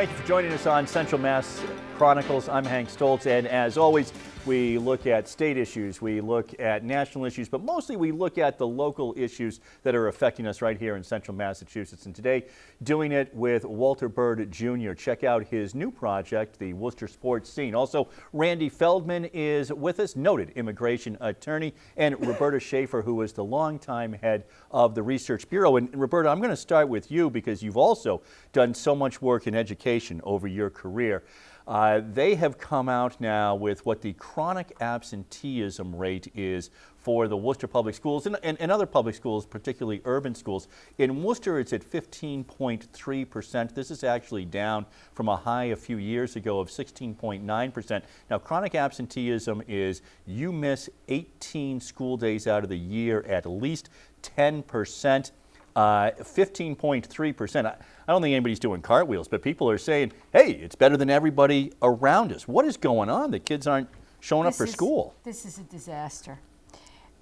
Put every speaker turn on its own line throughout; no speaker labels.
Thank you for joining us on Central Mass Chronicles. I'm Hank Stoltz, and as always, we look at state issues, we look at national issues, but mostly we look at the local issues that are affecting us right here in Central Massachusetts. And today, doing it with Walter Bird Jr. Check out his new project, the Worcester Sports Scene. Also, Randy Feldman is with us, noted immigration attorney, and Roberta Schaefer, who is the longtime head of the Research Bureau. And Roberta, I'm going to start with you because you've also done so much work in education over your career. They have come out now with what the chronic absenteeism rate is for the Worcester public schools and other public schools, particularly urban schools. In Worcester, it's at 15.3%. This is actually down from a high a few years ago of 16.9%. Now, chronic absenteeism is you miss 18 school days out of the year at least 10%. 15.3%. I don't think anybody's doing cartwheels, but people are saying, hey, it's better than everybody around us. What is going on? The kids aren't showing up for school.
This is a disaster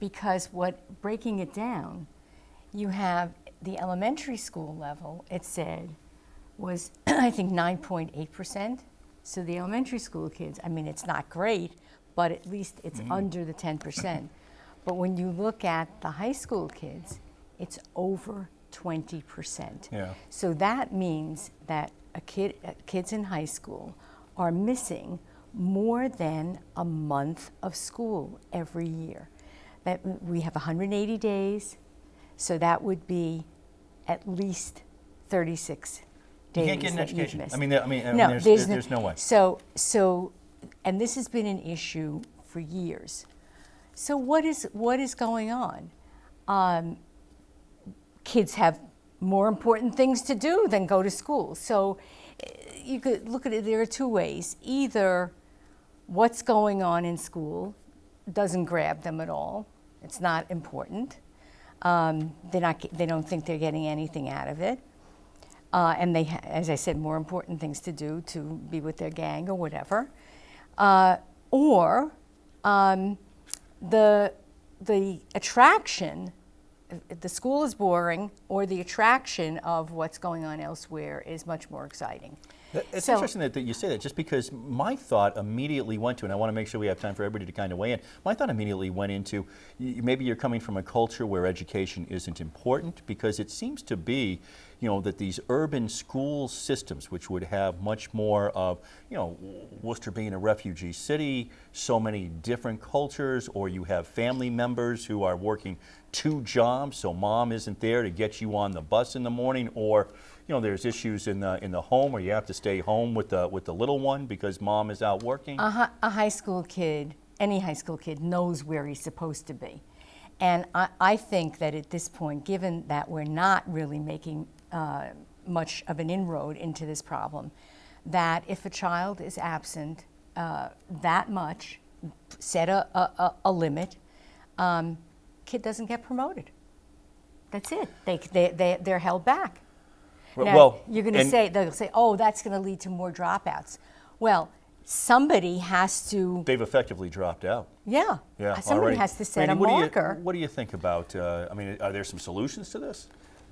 because breaking it down, you have the elementary school level, it said, was I think 9.8%. So the elementary school kids, I mean, it's not great, but at least it's under the 10%. But when you look at the high school kids, it's over 20%.
Yeah.
So that means that kids in high school are missing more than a month of school every year. That we have 180 days, so that would be at least 36 days.
You can't get an
that
education.
you've missed.
No, there's no way.
So, and this has been an issue for years. So what is going on? Kids have more important things to do than go to school. So you could look at it, there are two ways. Either what's going on in school doesn't grab them at all. It's not important. They don't think they're getting anything out of it. And they, as I said, more important things to do, to be with their gang or whatever. Or the attraction, the school is boring, or the attraction of what's going on elsewhere is much more exciting.
It's interesting that you say that, just because my thought immediately went to, and I want to make sure we have time for everybody to kind of weigh in, my thought immediately went into, maybe you're coming from a culture where education isn't important, because it seems to be, that these urban school systems, which would have much more of, Worcester being a refugee city, so many different cultures, or you have family members who are working 2 jobs, so mom isn't there to get you on the bus in the morning, or there's issues in the home where you have to stay home with the little one because mom is out working.
A high school kid, any high school kid, knows where he's supposed to be. And I think that at this point, given that we're not really making much of an inroad into this problem, that if a child is absent that much, set a limit, kid doesn't get promoted. That's it. They're held back. Now, you're going to say, they'll say, oh, that's going to lead to more dropouts. Well, somebody has to.
They've effectively dropped out.
Yeah. Somebody
already
has to set
Randy,
a marker.
What do you think about, are there some solutions to this?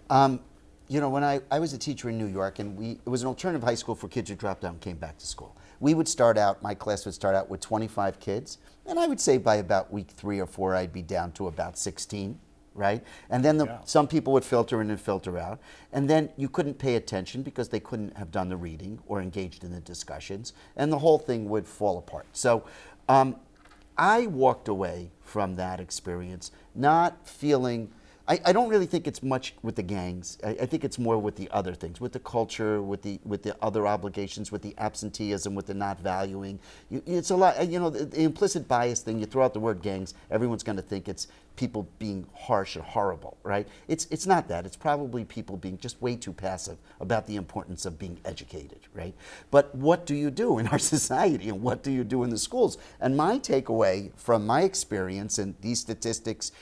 When I was a teacher in New York, and it was an alternative high school for kids who dropped out and came back to school. We would start out, my class would start out with 25 kids, and I would say by about week 3 or 4, I'd be down to about 16. Right? And then some people would filter in and filter out. And then you couldn't pay attention because they couldn't have done the reading or engaged in the discussions. And the whole thing would fall apart. So I walked away from that experience not feeling, I don't really think it's much with the gangs. I think it's more with the other things, with the culture, with the other obligations, with the absenteeism, with the not valuing. It's a lot, the implicit bias thing, you throw out the word gangs, everyone's going to think it's people being harsh or horrible, right? It's not that. It's probably people being just way too passive about the importance of being educated, right? But what do you do in our society, and what do you do in the schools? And my takeaway from my experience, and these statistics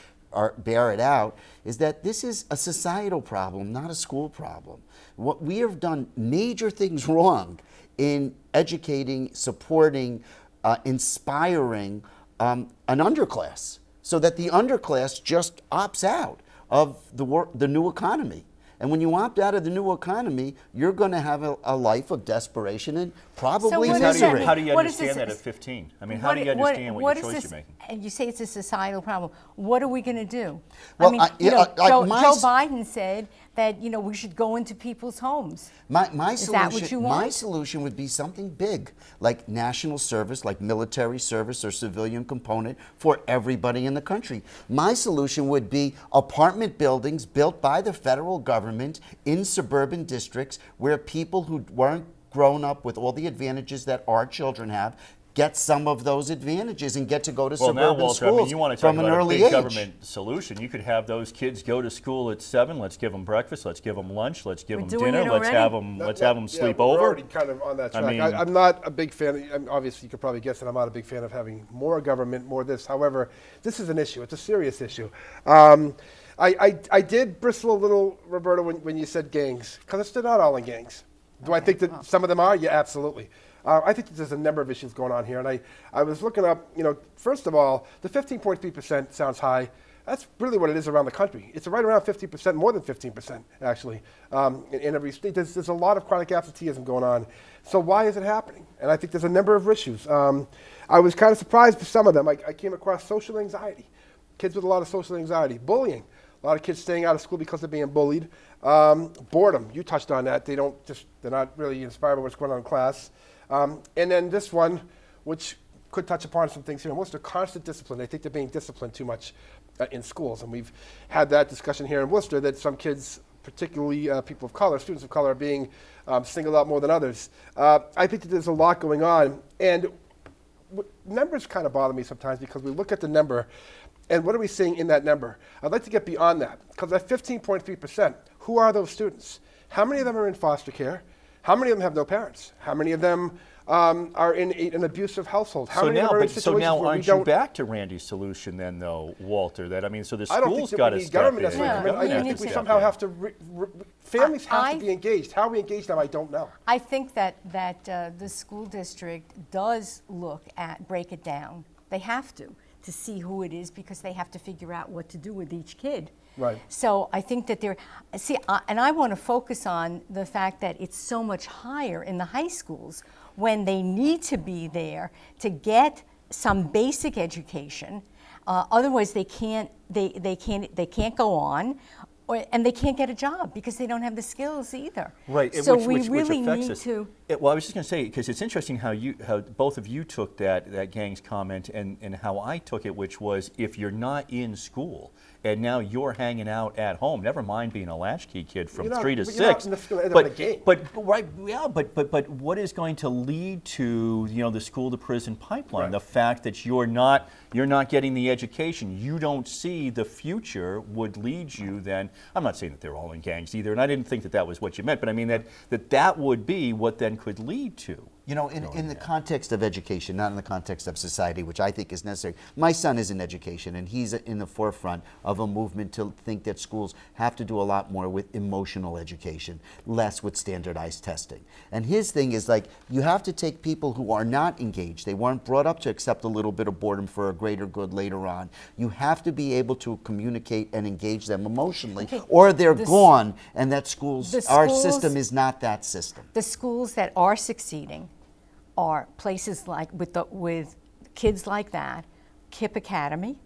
bear it out, is that this is a societal problem, not a school problem. What we have done major things wrong in educating, supporting, inspiring an underclass, so that the underclass just opts out of the new economy. And when you opt out of the new economy, you're going to have a life of desperation and probably
what
How
is
do you,
misery.
how do you
What is
understand
this-
that at 15? I mean, how do you understand what your choice you're making?
And you say it's a societal problem. What are we going to do?
Well,
I mean,
my
Joe
s-
Biden said that we should go into people's homes.
My
Is that what you want?
My solution would be something big, like national service, like military service or civilian component for everybody in the country. My solution would be apartment buildings built by the federal government in suburban districts where people who weren't grown up with all the advantages that our children have get some of those advantages and get to go to
Well, now,
suburban
Walter, I
schools
mean, you want to talk
from an
about a
early
big
age.
government solution. You could have those kids go to school at 7. Let's give them breakfast. Let's give them lunch. Let's give
We're
them
doing
dinner.
it
Let's
already?
have them. Let's have them
Yeah,
sleep
we're
over.
already kind of on that
I
track.
mean-
I'm not a big fan. Obviously, you could probably guess that I'm not a big fan of having more government, more this. However, this is an issue. It's a serious issue. I did bristle a little, Roberta, when you said gangs, because they're not all in gangs. Do I think that some of them are? Yeah, absolutely. I think that there's a number of issues going on here, and I was looking up, first of all, the 15.3% sounds high. That's really what it is around the country. It's right around 15%, more than 15%, actually, in every state. There's a lot of chronic absenteeism going on. So why is it happening? And I think there's a number of issues. I was kind of surprised with some of them. I came across social anxiety, kids with a lot of social anxiety, bullying. A lot of kids staying out of school because they're being bullied. Boredom, you touched on that. They're not really inspired by what's going on in class. And then this one, which could touch upon some things here. Most are constant discipline. They think they're being disciplined too much in schools. And we've had that discussion here in Worcester that some kids, particularly people of color, students of color, are being singled out more than others. I think that there's a lot going on. And numbers kind of bother me sometimes because we look at the number and what are we seeing in that number? I'd like to get beyond that because at 15.3%, who are those students? How many of them are in foster care? How many of them have no parents? How many of them are in an abusive household? How many of them are in situations where we
aren't you
don't?
back to Randy's solution then, though, Walter? That so the
I don't think
schools
that
got
we
to
need
step
government
in.
necessarily to come in.
No,
I
you
think
need
we
to-
somehow have to. Families have
I-
to be engaged. How we engage them, I don't know.
I think that the school district does break it down. They have to see who it is because they have to figure out what to do with each kid.
Right.
So I think that and I want to focus on the fact that it's so much higher in the high schools when they need to be there to get some basic education. Otherwise, they can't go on. And they can't get a job because they don't have the skills either.
Right.
So
which
we really
affects
need
us.
to.
Well, I was just going to say, because it's interesting how both of you took that gang's comment and how I took it, which was if you're not in school and now you're hanging out at home, never mind being a latchkey kid from 3 to 6.
You're not necessarily end up in a game.
But what is going to lead to the school to prison pipeline?
Right.
The fact that you're not getting the education, you don't see the future would lead you then. I'm not saying that they're all in gangs either, and I didn't think that was what you meant, but I mean that would be what then could lead to.
In the context of education, not in the context of society, which I think is necessary. My son is in education, and he's in the forefront of a movement to think that schools have to do a lot more with emotional education, less with standardized testing. And his thing is you have to take people who are not engaged. They weren't brought up to accept a little bit of boredom for a greater good later on. You have to be able to communicate and engage them emotionally, or they're gone, and that our system is not that system.
The schools that are succeeding are places like with kids like that, KIPP Academy,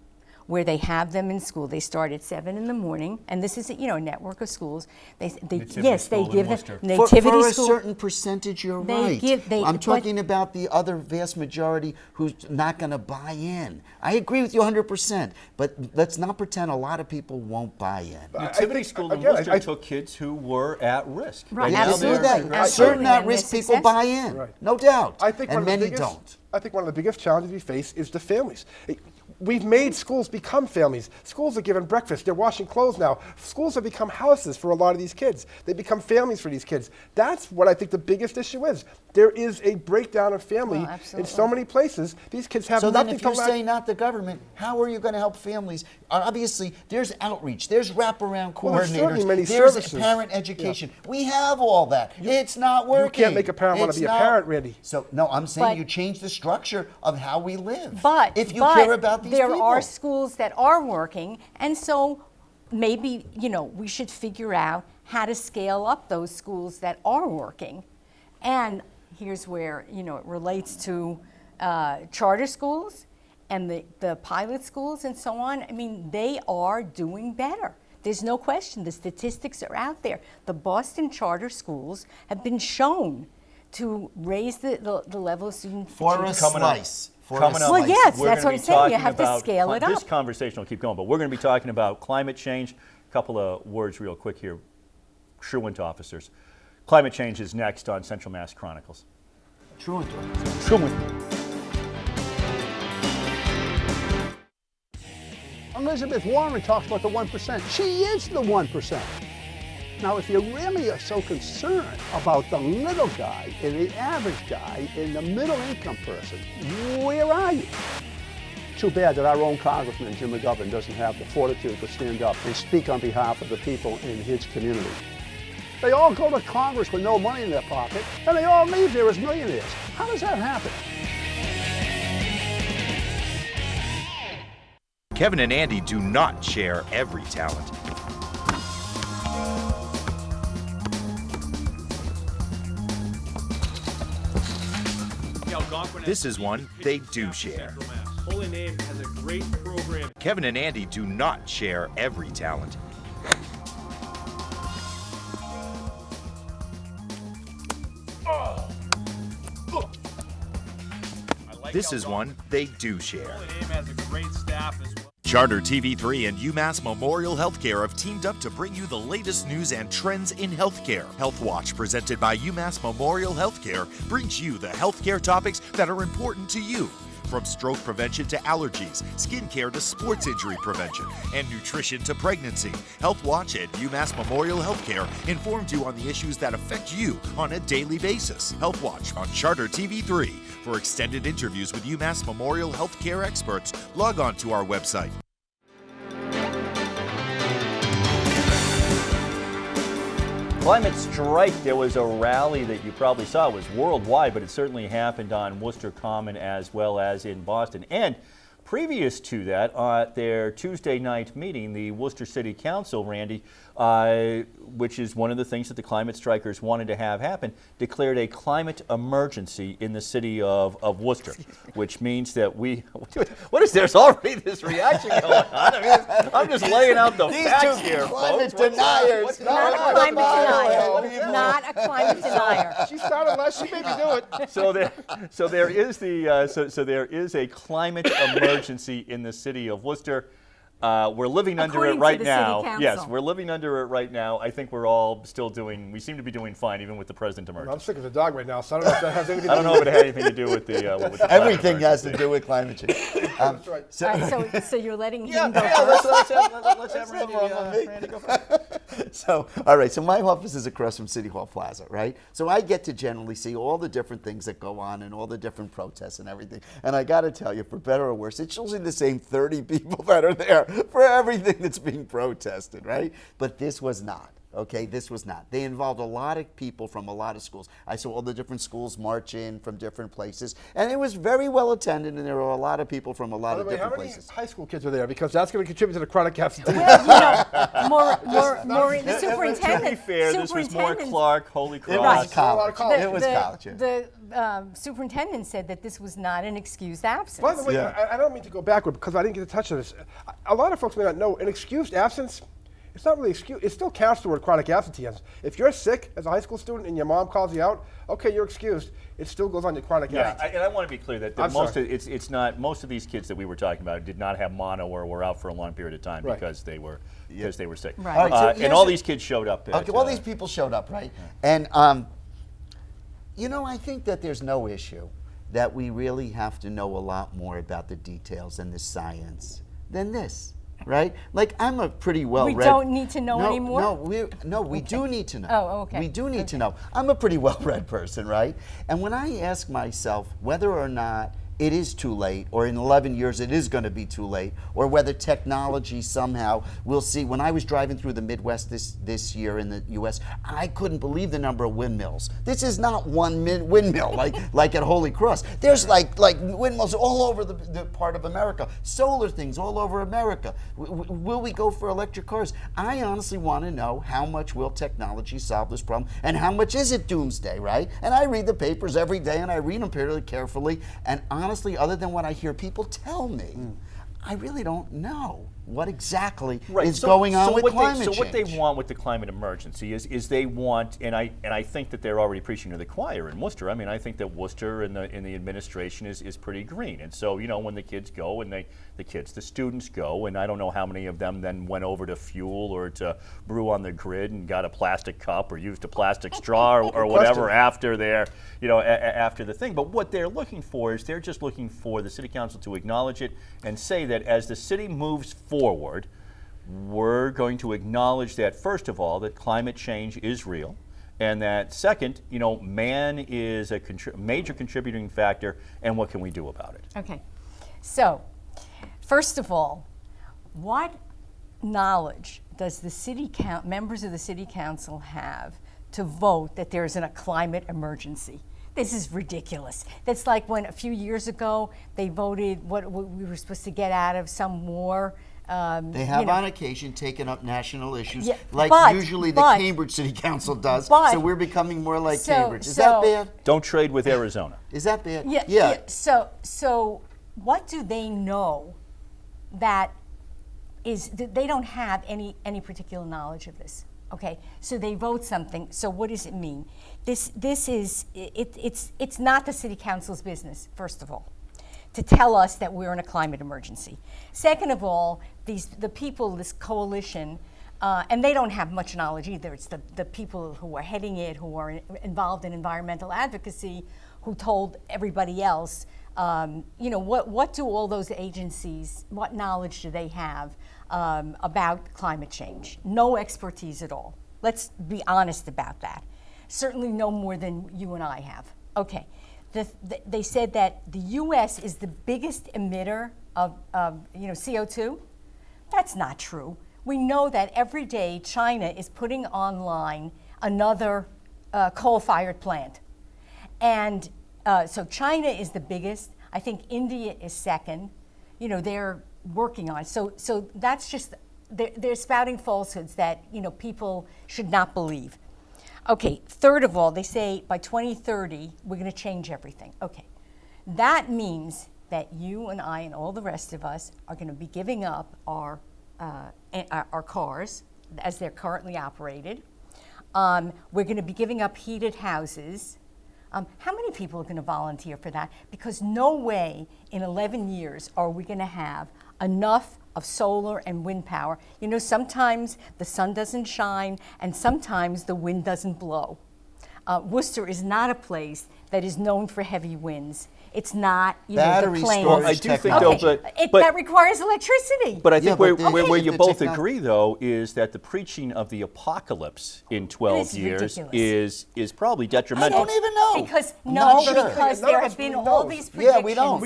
where they have them in school. They start at 7 in the morning, and this is a network of schools. They
School in
give them
Worcester.
nativity
For a
school.
certain percentage, you're right. I'm talking about the other vast majority who's not going to buy in. I agree with you 100%, but let's not pretend a lot of people won't buy in.
Nativity School in Worcester took kids who were at risk.
Right,
And
Yeah,
now
absolutely.
they're
That.
Absolutely.
Certain
And
at-risk
they're
people buy in,
Right.
no doubt,
I think
and many don't.
I think one of the biggest challenges we face is the families. We've made schools become families. Schools are given breakfast. They're washing clothes now. Schools have become houses for a lot of these kids. They become families for these kids. That's what I think the biggest issue is. There is a breakdown of family in so many places. These kids have
So
nothing
then if
to
you're
lack.
saying not the government, how are you going to help families? Obviously, there's outreach, there's wraparound
Well, there's certainly
coordinators,
many
there's
services.
parent education. We have all that. It's not working.
You can't make a parent want to be a parent, Randy.
So, no, I'm saying
But-
you change the structure of how we live.
But
if you care about these
there
people.
are schools that are working, and so maybe we should figure out how to scale up those schools that are working. And here's where, you know, it relates to charter schools and the pilot schools and so on. I mean, they are doing better. There's no question. The statistics are out there. The Boston charter schools have been shown to raise the level of student
For a
achievement.
slice.
Coming up,
Well, yes,
we're
that's
gonna
what
be
I'm saying. You
talking
have to
about
scale it
This
up.
conversation will keep going, but we're going to be talking about climate change. A couple of words real quick here. Truant officers. Climate change is next on Central Mass Chronicles.
Truant.
Elizabeth Warren talks about the 1%. She is the 1%. Now, if you really are so concerned about the little guy and the average guy and the middle income person, where are you? Too bad that our own Congressman, Jim McGovern, doesn't have the fortitude to stand up and speak on behalf of the people in his community. They all go to Congress with no money in their pocket, and they all leave there as millionaires. How does that happen?
Kevin and Andy do not share every talent. This is one they do share.
Holy Name has a great program.
Kevin and Andy do not share every talent. This is one they do share.
Holy Name has a great staff as well.
Charter TV3 and UMass Memorial Healthcare have teamed up to bring you the latest news and trends in healthcare. Health Watch, presented by UMass Memorial Healthcare, brings you the healthcare topics that are important to you. From stroke prevention to allergies, skincare to sports injury prevention, and nutrition to pregnancy, Health Watch and UMass Memorial Healthcare informs you on the issues that affect you on a daily basis. Health Watch on Charter TV3. For extended interviews with UMass Memorial Healthcare experts, log on to our website.
Climate strike. There was a rally that you probably saw. It was worldwide, but it certainly happened on Worcester Common as well as in Boston. And previous to that, at their Tuesday night meeting, the Worcester City Council, Randy, which is one of the things that the climate strikers wanted to have happen, declared a climate emergency in the city of Worcester, which means that we, what is there's already this reaction going on? I mean, I'm just laying out the facts here,
climate
folks.
deniers.
Not a climate denier. Not a climate denier.
She started last. She made me do it.
So there is a climate emergency in the city of Worcester. We're living under it
According to
right
the city
now.
council.
Yes, we're living under it right now. I think we're all still doing. We seem to be doing fine, even with the present
I'm
emergency.
sick of the dog right now, so I don't know if that has anything
I
to
don't
do
know if it had anything to do with the
Everything has to do with climate change.
That's right.
All right, so you're letting him
Yeah,
go
yeah.
first?
Let's have Randy go first.
So, all right, so my office is across from City Hall Plaza, right? So I get to generally see all the different things that go on and all the different protests and everything. And I got to tell you, for better or worse, it's usually the same 30 people that are there for everything that's being protested, right? But this was not. Okay, this was not. They involved a lot of people from a lot of schools. I saw all the different schools march in from different places, and it was very well attended, and there were a lot of people from a lot
By the
of
way, how
different
many
places.
high school kids are there? Because that's going to contribute to the chronic absenteeism.
Maureen, the
To
superintendent.
be fair, this was more
superintendent-
Clark, Holy Cross.
It
Right.
was college.
college.
It was college, yeah.
The superintendent said that this was not an excused absence.
By the way,
Yeah.
I don't mean to go backward because I didn't get to touch on this. A lot of folks may not know an excused absence. It's not really excused. It still counts toward chronic absenteeism. If you're sick as a high school student and your mom calls you out, okay, you're excused. It still goes on your chronic
Yeah,
absence.
and I want to be clear that
I'm
most
sorry.
of it's not most of these kids that we were talking about did not have mono or were out for a long period of time
Right.
because they were sick.
Right.
All right, so
And
here's
all
the-
these kids showed up. At,
Okay, all these people showed up, right? And, you know, I think that there's no issue that we really have to know a lot more about the details and the science than this, right? Like, I'm a pretty well-read...
We don't need to know anymore?
No, we do need to know.
Oh, okay.
We do need to know. I'm a pretty well-read person, right? And when I ask myself whether or not it is too late, or in 11 years it is going to be too late, or whether technology somehow, we'll see. When I was driving through the Midwest this year in the U.S., I couldn't believe the number of windmills. This is not one windmill like at Holy Cross. There's like windmills all over the part of America, solar things all over America. Will we go for electric cars? I honestly want to know, how much will technology solve this problem, and how much is it doomsday, right? And I read the papers every day, and I read them fairly carefully, and honestly, other than what I hear people tell me, I really don't know what exactly is going on with climate change.
So what they want with the climate emergency is they want, and I think that they're already preaching to the choir in Worcester. I mean, I think that Worcester and the administration is pretty green. And so, you know, when the kids go and the students go, and I don't know how many of them then went over to fuel or to brew on the grid and got a plastic cup or used a plastic straw or whatever after their, you know, after the thing. But what they're looking for is they're just looking for the city council to acknowledge it and say that as the city moves forward, we're going to acknowledge that, first of all, that climate change is real, and that second, you know, man is a major contributing factor, and what can we do about it?
Okay, so first of all, what knowledge does the members of the city council have to vote that there's a climate emergency? This is ridiculous. That's like when a few years ago they voted what we were supposed to get out of some war.
They have on occasion taken up national issues, usually the Cambridge City Council does, so we're becoming more like Cambridge. Is that bad?
Don't trade with Arizona.
Is that bad?
Yeah. So what do they know that they don't have any particular knowledge of this? Okay, so they vote something. So what does it mean? This is it's not the city council's business, first of all, to tell us that we're in a climate emergency. Second of all, the people, this coalition, and they don't have much knowledge either. It's the people who are heading it, who are involved in environmental advocacy, who told everybody else, you know, what do all those agencies, what knowledge do they have about climate change? No expertise at all. Let's be honest about that. Certainly no more than you and I have. Okay. They said that the U.S. is the biggest emitter of CO2. That's not true. We know that every day China is putting online another coal-fired plant. And so China is the biggest. I think India is second. You know, they're working on it. So that's just, they're spouting falsehoods that, you know, people should not believe. Okay, third of all, they say by 2030, we're going to change everything. Okay, that means that you and I and all the rest of us are going to be giving up our cars as they're currently operated. We're going to be giving up heated houses. How many people are going to volunteer for that? Because no way in 11 years are we going to have enough of solar and wind power. You know, sometimes the sun doesn't shine and sometimes the wind doesn't blow. Worcester is not a place that is known for heavy winds. It's not, you know, the plains.
Well,
I do think, though, but
that requires electricity.
But I think
Yeah,
where you both agree, though, is that the preaching of the apocalypse in 12 years is probably detrimental.
I don't even know.
Because there have been all these predictions.
Yeah, we don't.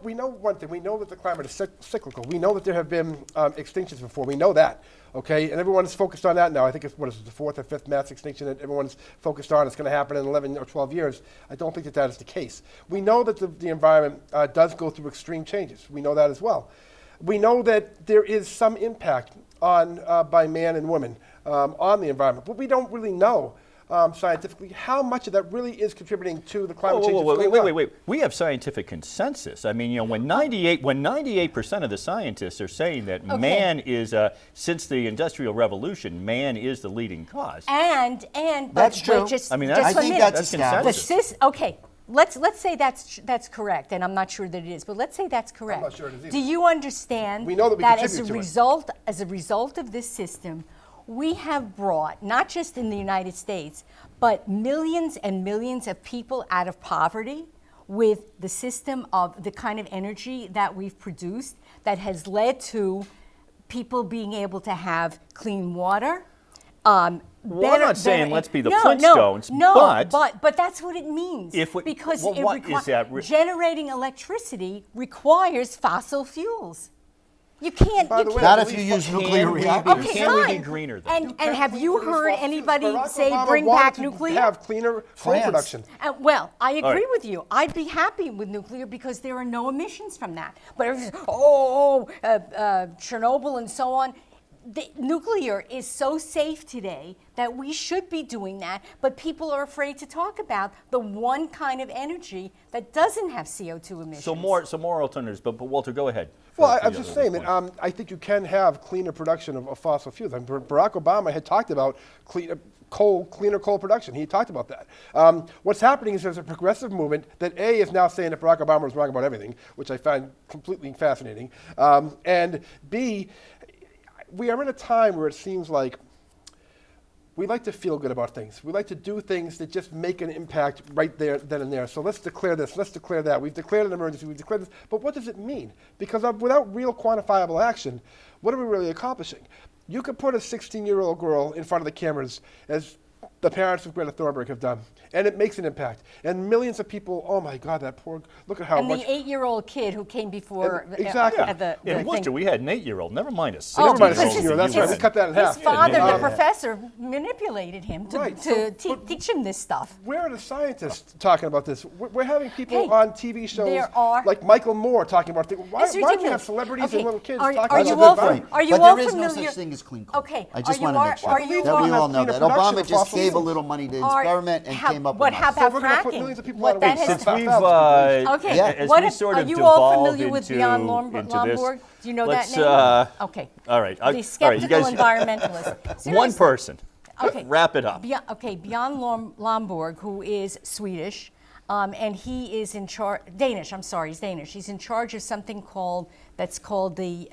We know one thing. We know that the climate is cyclical. We know that there have been extinctions before. We know that. Okay, and everyone's focused on that now. I think it's, the fourth or fifth mass extinction that everyone's focused on. It's going to happen in 11 or 12 years. I don't think that is the case. We know that the environment does go through extreme changes. We know that as well. We know that there is some impact on by man and woman on the environment, but we don't really know scientifically how much of that really is contributing to the climate change.
Wait. We have scientific consensus. I mean, you know, when 98% of the scientists are saying that man is, since the Industrial Revolution, man is the leading cause.
And
That's true.
I mean,
I think that's
consensus.
Okay, let's say that's correct, and I'm not sure that it is, but let's say that's correct.
I'm not sure it is either.
Do you understand
We know that we
as a
contribute to it.
result of this system, we have brought, not just in the United States, but millions and millions of people out of poverty with the system of the kind of energy that we've produced that has led to people being able to have clean water,
Well, I'm not saying let's be the
no,
Flintstones,
no,
but
but that's what it means. Because
well, what is that?
Generating electricity requires fossil fuels. You can't.
By the way,
Not if you use nuclear reactors.
Okay,
Can we
fine.
be greener then?
And have you heard anybody
Barack
say
Obama
bring
wanted
back
to
nuclear?
have cleaner coal
France.
production.
Well, I agree
right.
with you. I'd be happy with nuclear because there are no emissions from that. But Chernobyl and so on. The nuclear is so safe today that we should be doing that, but people are afraid to talk about the one kind of energy that doesn't have CO2 emissions.
So more alternatives, but Walter, go ahead.
Well,
for
I'm
the
just
other
saying
point.
that I think you can have cleaner production of fossil fuels. I mean, Barack Obama had talked about cleaner coal production. He talked about that. What's happening is there's a progressive movement that A is now saying that Barack Obama was wrong about everything, which I find completely fascinating, and B, we are in a time where it seems like we like to feel good about things. We like to do things that just make an impact right there, then and there. So let's declare this, let's declare that. We've declared an emergency, we've declared this, but what does it mean? Because without real quantifiable action, what are we really accomplishing? You could put a 16-year-old girl in front of the cameras as the parents of Greta Thunberg have done, and it makes an impact. And millions of people, oh my God, that poor, look at how
and
much.
the 8-year-old kid who came before
Exactly.
In Worcester, we had an 8-year-old. Never mind a 16-year-old.
Oh,
Never mind a
because
16-year-old. That's right. We cut that in half.
His father,
Yeah.
the professor, manipulated him to,
Right,
teach him this stuff.
Where are the scientists talking about this? We're having people
Hey,
on TV shows
there are-
like Michael Moore talking about things. Why
It's
do we
ridiculous.
have celebrities
Okay,
and little kids
are
talking
you
about
all
this?
from- are you
but
all
there is no
familiar-
such thing as clean coal.
Okay,
I just
are
want
you
to make
are-
sure
are you
that we
all-
all know that.
Cleaner production
Obama
of
just
fossil
gave a
fuels.
little money to
Are-
experiment and came up
what
with
how
nothing.
about
So we're gonna put
fracking?
millions of people
What
on
that
wait,
has
Since
About
we've,
thousands
Okay.
Yeah.
as
What
we
if-
sort
are
of
you all
devolved
familiar with
into,
Beyond
into this,
Lomborg? Do you know
let's,
that name? Okay.
all right.
The skeptical environmentalist.
One
Seriously.
person.
Okay.
Wrap it up.
Beyond Lomborg, who is Swedish, and he is in charge, Danish, I'm sorry, he's Danish. He's in charge of something that's called the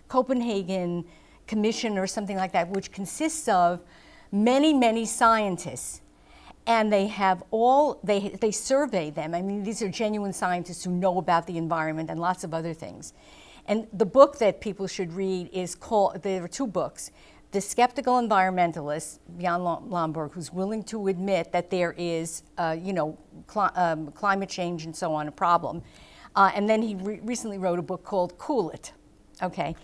Copenhagen Commission or something like that, which consists of many, many scientists. And they have they survey them. I mean, these are genuine scientists who know about the environment and lots of other things. And the book that people should read is there are two books. The Skeptical Environmentalist, Beyond Lomborg, who's willing to admit that there is, climate change and so on, a problem. And then he recently wrote a book called Cool It, okay?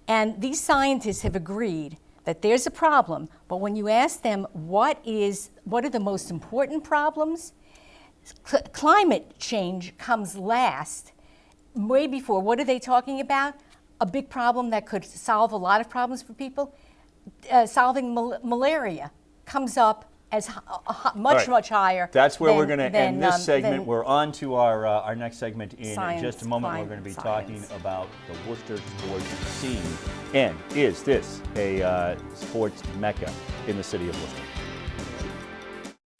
And these scientists have agreed that there's a problem, but when you ask them what are the most important problems, climate change comes last, way before. What are they talking about? A big problem that could solve a lot of problems for people. Solving malaria comes up as much higher.
That's where we're
than-
going to
than,
end this segment.
than
We're on to our next segment in
Science,
just a moment. We're
climate
going to be
science.
talking about the Worcester sports scene. And is this a sports mecca in the city of Worcester?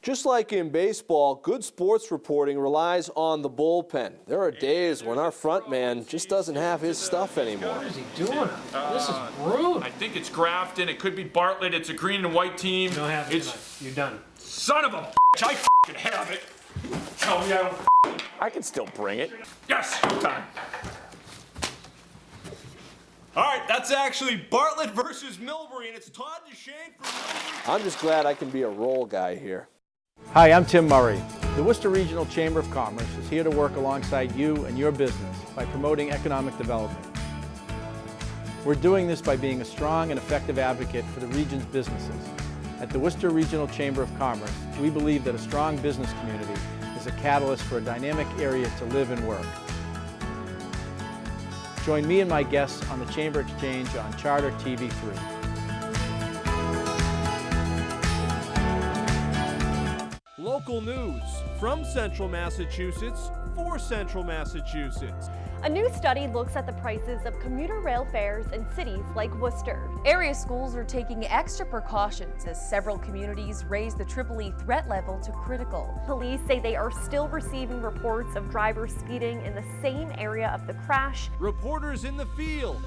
Just like in baseball, good sports reporting relies on the bullpen. There are days when our front man just doesn't have his stuff anymore.
What is he doing? This is brutal.
I think it's Grafton. It could be Bartlett. It's a green and white team.
You don't have it
It's
tonight. You're done.
son of a bitch. I fucking have it. Tell me I don't.
I can still bring it.
Yes, time. All right, that's actually Bartlett versus Milbury, and it's Todd Duchesne for Milbury.
I'm just glad I can be a role guy here.
Hi, I'm Tim Murray. The Worcester Regional Chamber of Commerce is here to work alongside you and your business by promoting economic development. We're doing this by being a strong and effective advocate for the region's businesses. At the Worcester Regional Chamber of Commerce, we believe that a strong business community is a catalyst for a dynamic area to live and work. Join me and my guests on the Chamber Exchange on Charter TV3.
Local news from Central Massachusetts for Central Massachusetts.
A new study looks at the prices of commuter rail fares in cities like Worcester. Area schools are taking extra precautions as several communities raise the EEE threat level to critical. Police say they are still receiving reports of drivers speeding in the same area of the crash.
Reporters in the field.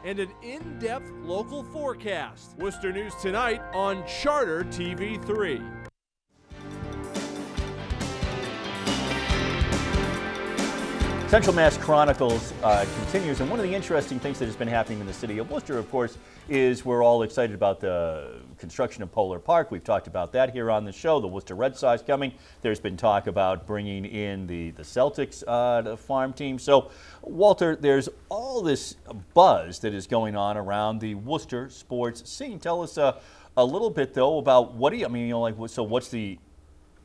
And an in-depth local forecast. Worcester News Tonight on Charter TV3.
Central Mass Chronicles continues, and one of the interesting things that has been happening in the city of Worcester, of course, is we're all excited about the construction of Polar Park. We've talked about that here on the show. The Worcester Red Sox coming. There's been talk about bringing in the Celtics the farm team. So, Walter, there's all this buzz that is going on around the Worcester sports scene. Tell us a little bit, though, about so what's the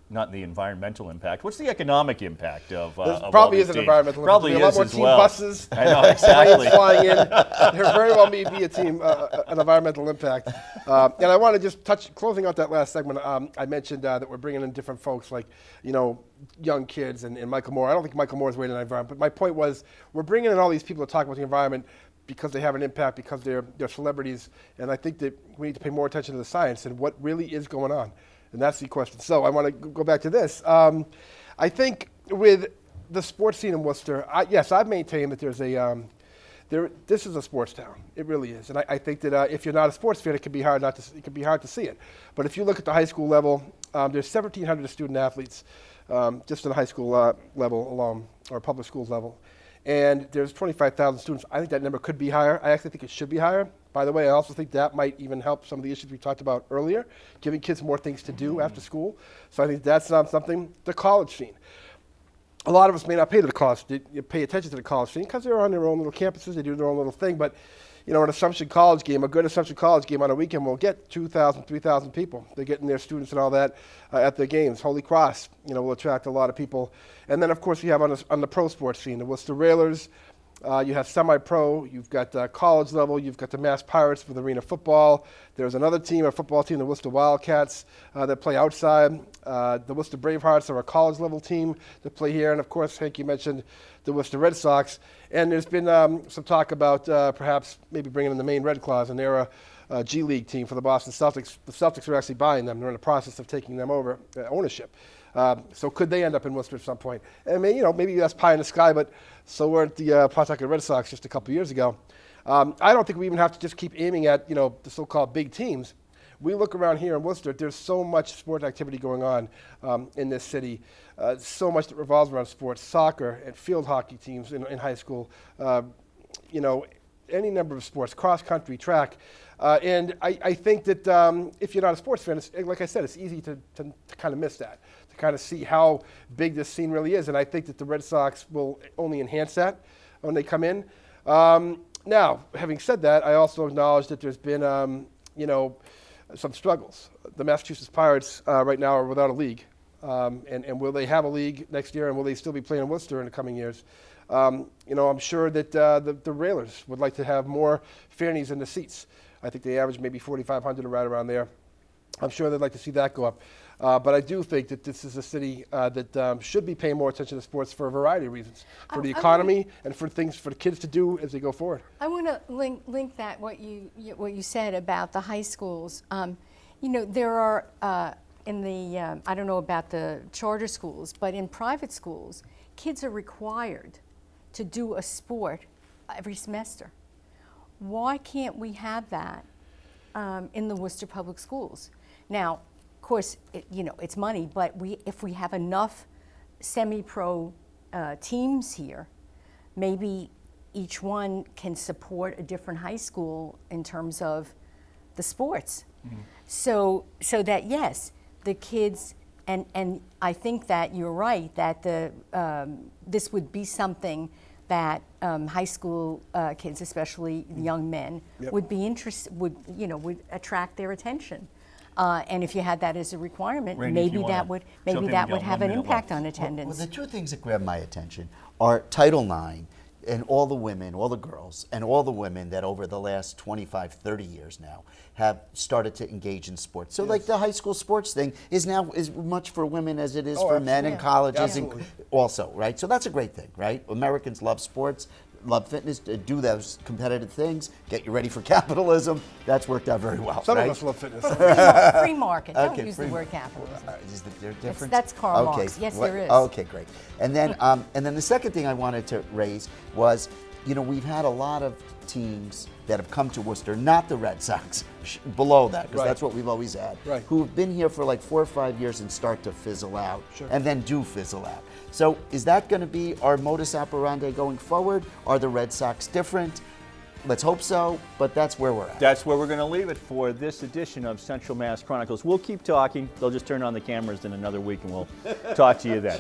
not the environmental impact. What's the economic impact of
probably
all
is
these
an
teams?
environmental
Probably
impact.
is
A lot more
as
team
well.
buses.
I know, exactly.
Flying in. There very well may be an environmental impact. And I want to just closing out that last segment. I mentioned that we're bringing in different folks like, young kids and Michael Moore. I don't think Michael Moore is weighing in the environment, but my point was we're bringing in all these people to talk about the environment because they have an impact, because they're celebrities. And I think that we need to pay more attention to the science and what really is going on. And that's the question. So I want to go back to this. I think with the sports scene in Worcester, I've maintained that there's this is a sports town. It really is. And I think that if you're not a sports fan, it can be hard to see it. But if you look at the high school level, there's 1,700 student athletes just in the high school level alone, or public schools level. And there's 25,000 students. I think that number could be higher. I actually think it should be higher. By the way, I also think that might even help some of the issues we talked about earlier, giving kids more things to do after school. So I think that's something. The college scene. A lot of us may not pay attention to the college scene because they're on their own little campuses. They do their own little thing. But an Assumption College game, a good Assumption College game on a weekend will get 2,000, 3,000 people. They're getting their students and all that at their games. Holy Cross, will attract a lot of people. And then, of course, you have on the pro sports scene, the Worcester Railers. You have semi-pro, you've got college level, you've got the Mass Pirates with arena football. There's another team, a football team, the Worcester Wildcats, that play outside. The Worcester Bravehearts are a college level team that play here. And of course, Hank, you mentioned the Worcester Red Sox. And there's been some talk about perhaps maybe bringing in the Maine Red Claws, and they're a G League team for the Boston Celtics. The Celtics are actually buying them. They're in the process of taking them over, ownership. So could they end up in Worcester at some point? And maybe that's pie in the sky, but so weren't the Pawtucket Red Sox just a couple years ago. I don't think we even have to just keep aiming at the so-called big teams. We look around here in Worcester. There's so much sport activity going on in this city. So much that revolves around sports, soccer and field hockey teams in high school. Any number of sports, cross country, track. And I think that if you're not a sports fan, like I said, it's easy to kind of miss that, to kind of see how big this scene really is. And I think that the Red Sox will only enhance that when they come in. Now, having said that, I also acknowledge that there's been, some struggles. The Massachusetts Pirates right now are without a league. And will they have a league next year, and will they still be playing in Worcester in the coming years? I'm sure that the Railers would like to have more fairness in the seats. I think they average maybe 4,500 or right around there. I'm sure they'd like to see that go up. But I do think that this is a city that should be paying more attention to sports for a variety of reasons, for the economy and for things for the kids to do as they go forward.
I want to link that what you said about the high schools. There are in the I don't know about the charter schools, but in private schools, kids are required to do a sport every semester. Why can't we have that in the Worcester Public Schools? Now, of course, it's money, but if we have enough semi-pro teams here, maybe each one can support a different high school in terms of the sports. Mm-hmm. So that, yes, the kids, and I think that you're right, that this would be something that high school kids, especially young men, would be interested, would attract their attention. And if you had that as a requirement,
Randy,
maybe that would have an impact on attendance.
Well, the two things that grab my attention are Title IX and all the women, all the girls, and all the women that over the last 25, 30 years now have started to engage in sports. So like the high school sports thing is now as much for women as it is for men in colleges and also, right? So that's a great thing, right? Americans love sports, love fitness, do those competitive things, get you ready for capitalism. That's worked out very well.
Some
right?
of us love fitness.
Free market. Don't use the word capitalism.
Is there a difference?
That's Karl Marx. Yes, there is.
Okay, great. And then the second thing I wanted to raise was you know, we've had a lot of teams that have come to Worcester, not the Red Sox, below that, because
Right.
that's what we've always had,
Right.
who've been here for like 4 or 5 years and start to fizzle out,
Sure.
and then do fizzle out. So is that going to be our modus operandi going forward? Are the Red Sox different? Let's hope so, but that's where we're at.
That's where we're going to leave it for this edition of Central Mass Chronicles. We'll keep talking. They'll just turn on the cameras in another week and we'll talk to you then.